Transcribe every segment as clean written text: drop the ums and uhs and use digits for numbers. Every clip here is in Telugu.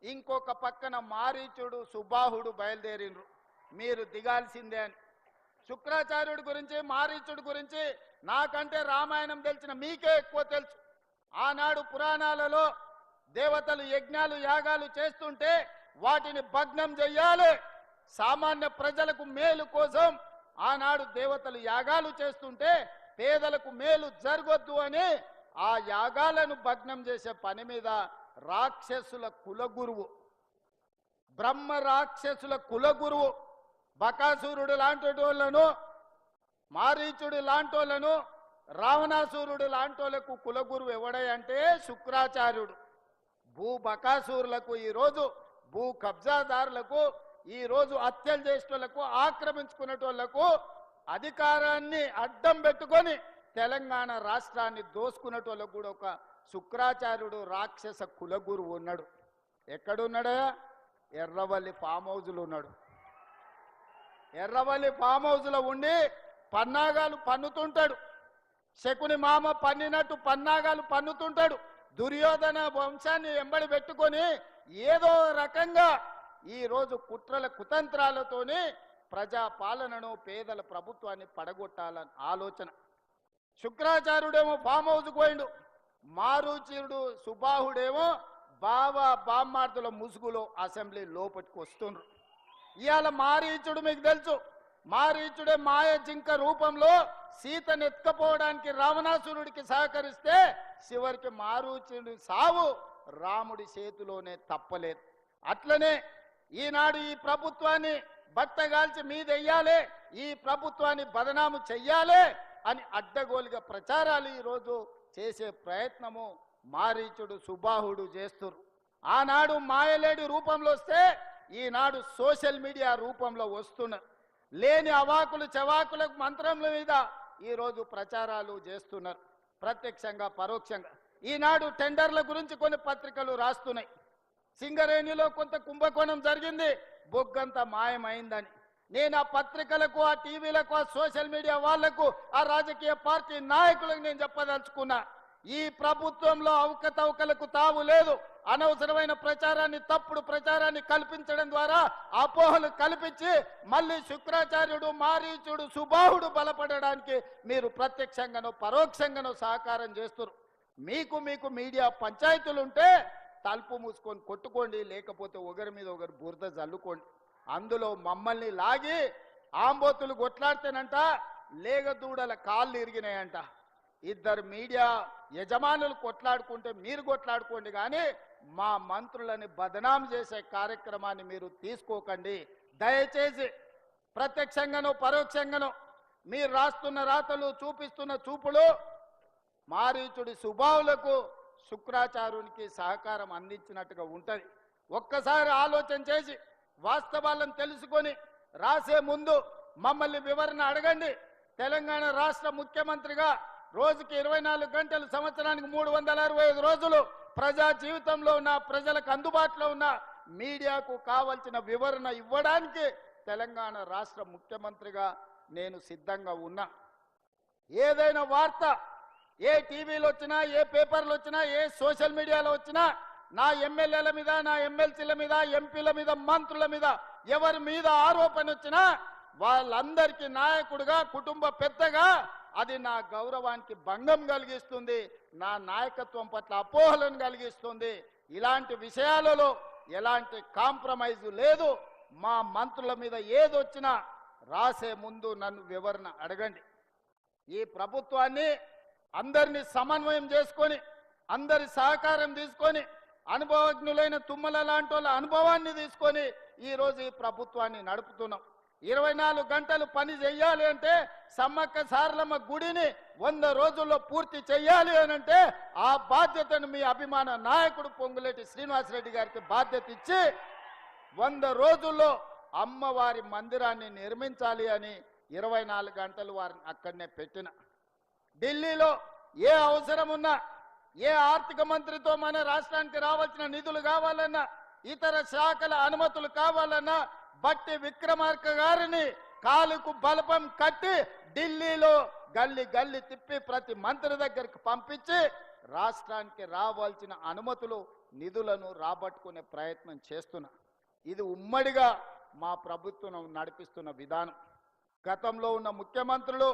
ఇంకొక పక్కన మారీచుడు సుబాహుడు బయలుదేరిండ్రు మీరు దిగాల్సిందే అని. శుక్రాచార్యుడి గురించి మారీచుడి గురించి నాకంటే రామాయణం తెలిసిన మీకే ఎక్కువ తెలుసు. ఆనాడు పురాణాలలో దేవతలు యజ్ఞాలు యాగాలు చేస్తుంటే వాటిని భగ్నం చెయ్యాలి, సామాన్య ప్రజలకు మేలు కోసం ఆనాడు దేవతలు యాగాలు చేస్తుంటే పేదలకు మేలు జరగొద్దు అని ఆ యాగాలను భగ్నం చేసే పని మీద రాక్షసుల కులగురువు, బ్రహ్మ రాక్షసుల కులగురువు బకాసురుడు లాంటి వాళ్ళను, మారీచుడు లాంటి వాళ్ళను, రావణాసురుడు లాంటి వాళ్ళకు కులగురువు ఎవడంటే శుక్రాచార్యుడు. భూ బకాసురులకు ఈరోజు భూ కబ్జాదారులకు ఈరోజు హత్యలు చేసేటోళ్లకు ఆక్రమించుకునేటోళ్లకు అధికారాన్ని అడ్డం పెట్టుకొని తెలంగాణ రాష్ట్రాన్ని దోసుకునేటోళ్ళకు కూడా ఒక శుక్రాచార్యుడు రాక్షస కులగురువు ఉన్నాడు. ఎక్కడున్నాడా? ఎర్రవల్లి ఫామ్ హౌజ్లో ఉన్నాడు. ఎర్రవల్లి ఫామ్ హౌజ్లో ఉండి పన్నాగాలు పన్నుతుంటాడు. శకుని మామ పన్నినట్టు పన్నాగాలు పన్నుతుంటాడు. దుర్యోధన వంశాన్ని ఎంబడి పెట్టుకొని ఏదో రకంగా ఈరోజు కుట్రల కుతంత్రాలతోని ప్రజాపాలనను పేదల ప్రభుత్వాన్ని పడగొట్టాలని ఆలోచన. శుక్రాచార్యుడేమో ఫామ్ హౌస్కు పోయిండు, మారీచుడు సుబాహుడేమో బామ్మార్దుల ముసుగులో అసెంబ్లీ లోపలికి వస్తుండ్రు. ఇవాళ మారీచుడు మీకు తెలుసు, మారీచుడే మాయ జింక రూపంలో సీతను ఎత్తుకపోవడానికి రావణాసురుడికి సహకరిస్తే చివరికి మారీచుడి సావు రాముడి చేతిలోనే తప్పలేదు. అట్లనే ఈనాడు ఈ ప్రభుత్వాన్ని బట్టగాల్చి మీదెయ్యాలి, ఈ ప్రభుత్వాన్ని బదనాము చెయ్యాలి అని అడ్డగోలుగా ప్రచారాలు ఈరోజు చేసే ప్రయత్నము మారీచుడు సుబాహుడు చేస్తున్నారు. ఆనాడు మాయలేడి రూపంలో వస్తే ఈనాడు సోషల్ మీడియా రూపంలో వస్తున్నారు. లేని అవాకులు చవాకుల మంత్రముల మీద ఈరోజు ప్రచారాలు చేస్తున్నారు, ప్రత్యక్షంగా పరోక్షంగా. ఈనాడు టెండర్ల గురించి కొన్ని పత్రికలు రాస్తున్నాయి. సింగరేణిలో కొంత కుంభకోణం జరిగింది, బొగ్గంత మాయమైందని. నేను ఆ పత్రికలకు, ఆ టీవీలకు, ఆ సోషల్ మీడియా వాళ్లకు, ఆ రాజకీయ పార్టీ నాయకులకు నేను చెప్పదలుచుకున్నా, ఈ ప్రభుత్వంలో అవకతవకలకు తావు లేదు. అనవసరమైన ప్రచారాన్ని, తప్పుడు ప్రచారాన్ని కల్పించడం ద్వారా అపోహలు కల్పించి మళ్ళీ శుక్రాచార్యుడు మారీచుడు సుబాహుడు బలపడడానికి మీరు ప్రత్యక్షంగానో పరోక్షంగానో సహకారం చేస్తారు. మీకు మీడియా పంచాయతీలు ఉంటే తలుపు మూసుకొని కొట్టుకోండి, లేకపోతే ఒకరి మీద ఒకరు బురద జల్లుకోండి. అందులో మమ్మల్ని లాగి ఆంబోతులు కొట్లాడితేనంట లేగదూడల కాళ్ళు ఇరిగినాయంట. ఇద్దరు మీడియా యజమానులు కొట్లాడుకుంటే మీరు కొట్లాడుకోండి, కానీ మా మంత్రులని బదనాం చేసే కార్యక్రమాన్ని మీరు తీసుకోకండి. దయచేసి ప్రత్యక్షంగానో పరోక్షంగానో మీరు రాస్తున్న రాతలు, చూపిస్తున్న చూపులు మారీచుడి సుబాహులకు శుక్రాచార్యునికి సహకారం అందించినట్టుగా ఉంటుంది. ఒక్కసారి ఆలోచన చేసి వాస్తవాలను తెలుసుకొని రాసే ముందు మమ్మల్ని వివరణ అడగండి. తెలంగాణ రాష్ట్ర ముఖ్యమంత్రిగా రోజుకి 24 గంటలు, సంవత్సరానికి 365 రోజులు ప్రజా జీవితంలో ఉన్న ప్రజలకు అందుబాటులో ఉన్న మీడియాకు కావాల్సిన వివరణ ఇవ్వడానికి తెలంగాణ రాష్ట్ర ముఖ్యమంత్రిగా నేను సిద్ధంగా ఉన్నా. ఏదైనా వార్త ఏ టీవీలో వచ్చినా, ఏ పేపర్లు వచ్చినా, ఏ సోషల్ మీడియాలో వచ్చినా నా ఎమ్మెల్యేల మీద, నా ఎమ్మెల్సీల మీద, ఎంపీల మీద, మంత్రుల మీద ఎవరి మీద ఆరోపణ వచ్చినా వాళ్ళందరికీ నాయకుడిగా, కుటుంబ పెద్దగా అది నా గౌరవానికి భంగం కలిగిస్తుంది, నా నాయకత్వం పట్ల అపోహలను కలిగిస్తుంది. ఇలాంటి విషయాలలో ఎలాంటి కాంప్రమైజ్ లేదు. మా మంత్రుల మీద ఏదొచ్చినా రాసే ముందు నన్ను వివరణ అడగండి. ఈ ప్రభుత్వాన్ని అందరినీ సమన్వయం చేసుకొని, అందరి సహకారం తీసుకొని, అనుభవజ్ఞులైన తుమ్మల లాంటి వాళ్ళ అనుభవాన్ని తీసుకొని ఈరోజు ఈ ప్రభుత్వాన్ని నడుపుతున్నాం. 24 గంటలు పని చెయ్యాలి అంటే సమ్మక్క సారలమ్మ గుడిని 100 రోజుల్లో పూర్తి చెయ్యాలి అని అంటే ఆ బాధ్యతను మీ అభిమాన నాయకుడు పొంగులేటి శ్రీనివాసరెడ్డి గారికి బాధ్యత ఇచ్చి 100 రోజుల్లో అమ్మవారి మందిరాన్ని నిర్మించాలి అని 24 గంటలు వారిని అక్కడనే పెట్టిన. ఢిల్లీలో ఏ అవసరం ఉన్నా, ఏ ఆర్థిక మంత్రితో మన రాష్ట్రానికి రావాల్సిన నిధులు కావాలన్నా, ఇతర శాఖల అనుమతులు కావాలన్నా బట్టి విక్రమార్క గారిని కాలుకు బలపం కట్టి ఢిల్లీలో గల్లి గల్లి తిప్పి ప్రతి మంత్రి దగ్గరికి పంపించి రాష్ట్రానికి రావాల్సిన అనుమతులు నిధులను రాబట్టుకునే ప్రయత్నం చేస్తున్నా. ఇది ఉమ్మడిగా మా ప్రభుత్వం నడిపిస్తున్న విధానం. గతంలో ఉన్న ముఖ్యమంత్రులు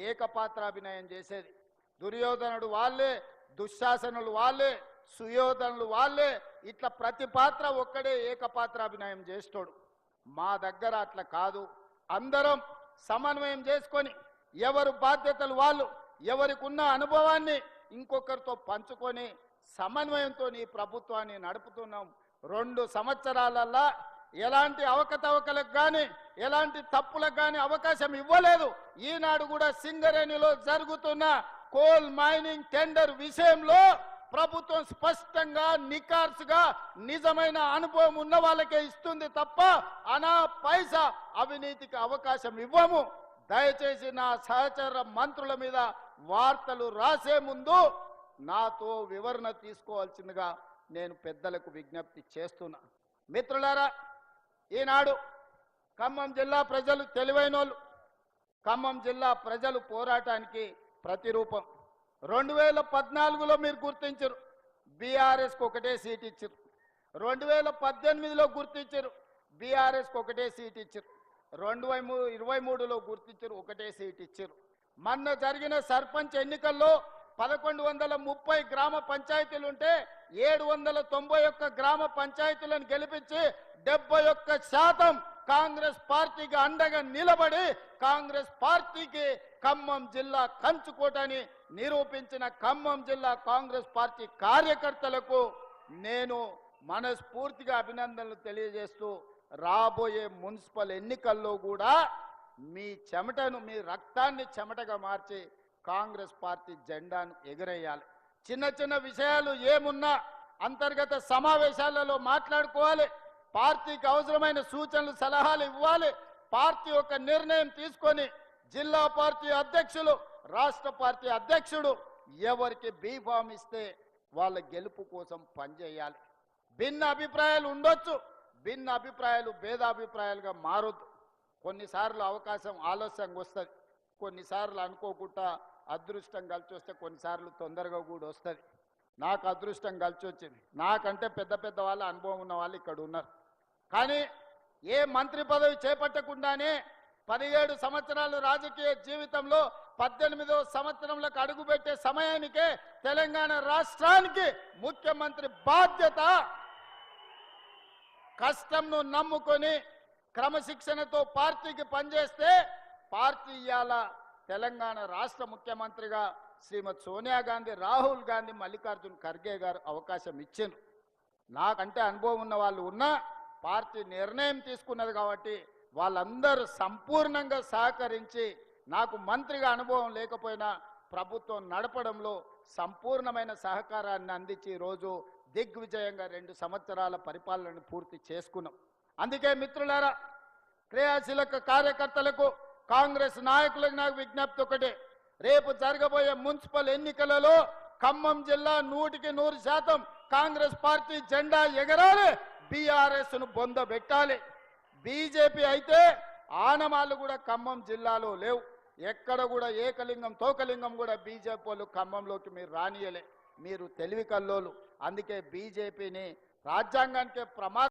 ఏకపాత్రాభినయం చేసేది. దుర్యోధనుడు వాళ్ళే, దుశ్శాసనులు వాళ్ళే, సుయోధనులు వాళ్ళే, ఇట్లా ప్రతి పాత్ర ఒక్కడే ఏకపాత్రాభినయం చేస్తాడు. మా దగ్గర అట్లా కాదు. అందరం సమన్వయం చేసుకొని ఎవరు బాధ్యతలు వాళ్ళు, ఎవరికి ఉన్న అనుభవాన్ని ఇంకొకరితో పంచుకొని సమన్వయంతో ఈ ప్రభుత్వాన్ని నడుపుతున్నాం. 2 సంవత్సరాలల్లా ఎలాంటి అవకతవకలకు కానీ ఎలాంటి తప్పులకు కానీ అవకాశం ఇవ్వలేదు. ఈనాడు కూడా సింగరేణిలో జరుగుతున్న కోల్ మైనింగ్ టెండర్ విషయంలో ప్రభుత్వం స్పష్టంగా నికార్సుగా నిజమైన అనుభవం ఉన్న వాళ్ళకే ఇస్తుంది తప్ప అనా పైసా అవినీతికి అవకాశం ఇవ్వము. దయచేసి నా సహచర మంత్రుల మీద వార్తలు రాసే ముందు నాతో వివరణ తీసుకోవాల్సిందిగా నేను పెద్దలకు విజ్ఞప్తి చేస్తున్నా. మిత్రులారా, ఈనాడు ఖమ్మం జిల్లా ప్రజలు తెలివైనోళ్ళు. ఖమ్మం జిల్లా ప్రజలు పోరాటానికి ప్రతిరూపం. 2014లో మీరు గుర్తించరు, బీఆర్ఎస్కి ఒకటే సీట్ ఇచ్చారు. 2018లో గుర్తించారు, బీఆర్ఎస్కి ఒకటే సీట్ ఇచ్చారు. 2023లో గుర్తించారు, ఒకటే సీట్ ఇచ్చారు. మొన్న జరిగిన సర్పంచ్ ఎన్నికల్లో 1130 గ్రామ పంచాయతీలు ఉంటే 791 గ్రామ పంచాయతీలను గెలిపించి 71% కాంగ్రెస్ పార్టీకి అండగా నిలబడి కాంగ్రెస్ పార్టీకి ఖమ్మం జిల్లా కంచుకోటని నిరూపించిన ఖమ్మం జిల్లా కాంగ్రెస్ పార్టీ కార్యకర్తలకు నేను మనస్ఫూర్తిగా అభినందనలు తెలియజేస్తూ రాబోయే మున్సిపల్ ఎన్నికల్లో కూడా మీ చెమటను, మీ రక్తాన్ని చెమటగా మార్చి కాంగ్రెస్ పార్టీ జెండాను ఎగరేయాలి. చిన్న చిన్న విషయాలు ఏమున్నా అంతర్గత సమావేశాలలో మాట్లాడుకోవాలి. పార్టీకి అవసరమైన సూచనలు, సలహాలు ఇవ్వాలి. పార్టీ ఒక నిర్ణయం తీసుకొని జిల్లా పార్టీ అధ్యక్షులు, రాష్ట్ర పార్టీ అధ్యక్షుడు ఎవరికి బీఫామ్ ఇస్తే వాళ్ళ గెలుపు కోసం పనిచేయాలి. భిన్న అభిప్రాయాలు ఉండొచ్చు, భిన్న అభిప్రాయాలు భేదాభిప్రాయాలుగా మారొద్దు. కొన్నిసార్లు అవకాశం ఆలస్యంగా వస్తుంది, కొన్నిసార్లు అనుకోకుండా అదృష్టం కలిసి వస్తే కొన్నిసార్లు తొందరగా కూడా వస్తుంది. నాకు అదృష్టం కలిసి వచ్చింది. నాకంటే పెద్ద పెద్ద వాళ్ళ అనుభవం ఉన్న వాళ్ళు ఇక్కడ ఉన్నారు. కానీ ఏ మంత్రి పదవి చేపట్టకుండానే 17 సంవత్సరాలు రాజకీయ జీవితంలో 18వ సంవత్సరంలోకి అడుగుపెట్టే సమయానికే తెలంగాణ రాష్ట్రానికి ముఖ్యమంత్రి బాధ్యత. కష్టంను నమ్ముకొని క్రమశిక్షణతో పార్టీకి పనిచేస్తే పార్టీ ఇవాళ తెలంగాణ రాష్ట్ర ముఖ్యమంత్రిగా శ్రీమతి సోనియా గాంధీ, రాహుల్ గాంధీ, మల్లికార్జున్ ఖర్గే గారు అవకాశం ఇచ్చారు. నాకంటే అనుభవం ఉన్న వాళ్ళు ఉన్నా పార్టీ నిర్ణయం తీసుకున్నది కాబట్టి వాళ్ళందరూ సంపూర్ణంగా సహకరించి నాకు మంత్రిగా అనుభవం లేకపోయినా ప్రభుత్వం నడపడంలో సంపూర్ణమైన సహకారాన్ని అందించి ఈరోజు దిగ్విజయంగా 2 సంవత్సరాల పరిపాలనను పూర్తి చేసుకున్నాం. అందుకే మిత్రులారా, క్రియాశీలక కార్యకర్తలకు, కాంగ్రెస్ నాయకులకు నాకు విజ్ఞప్తి ఒకటే. రేపు జరగబోయే మున్సిపల్ ఎన్నికలలో ఖమ్మం జిల్లా 100% కాంగ్రెస్ పార్టీ జెండా ఎగరాలి, బీఆర్ఎస్ ను బొందబెట్టాలి. బీజేపీ అయితే ఆనమాలు కూడా ఖమ్మం జిల్లాలో లేవు. ఎక్కడ కూడా ఏకలింగం తోకలింగం కూడా బీజేపీ వాళ్ళు ఖమ్మంలోకి మీరు రానియలే. మీరు తెలివి కల్లోలు. అందుకే బీజేపీని రాజ్యాంగానికి ప్రమాదం